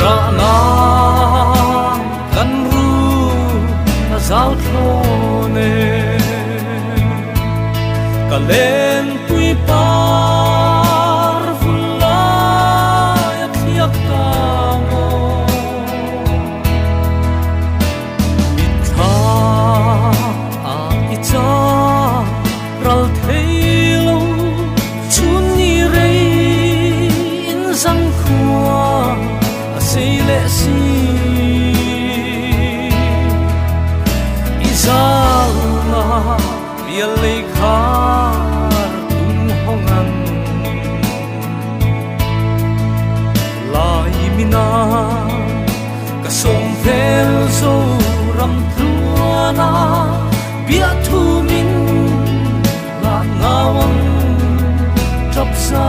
ra na kan ru na zau thlo ne ka len pui par fulla ya thiak ta mo itha a icha ral theilo chun ni rei in sang khua a sei le si izala bial le khar tum hongan lai mina ka som vel so ram thuana bia thu min la ngawang chap sa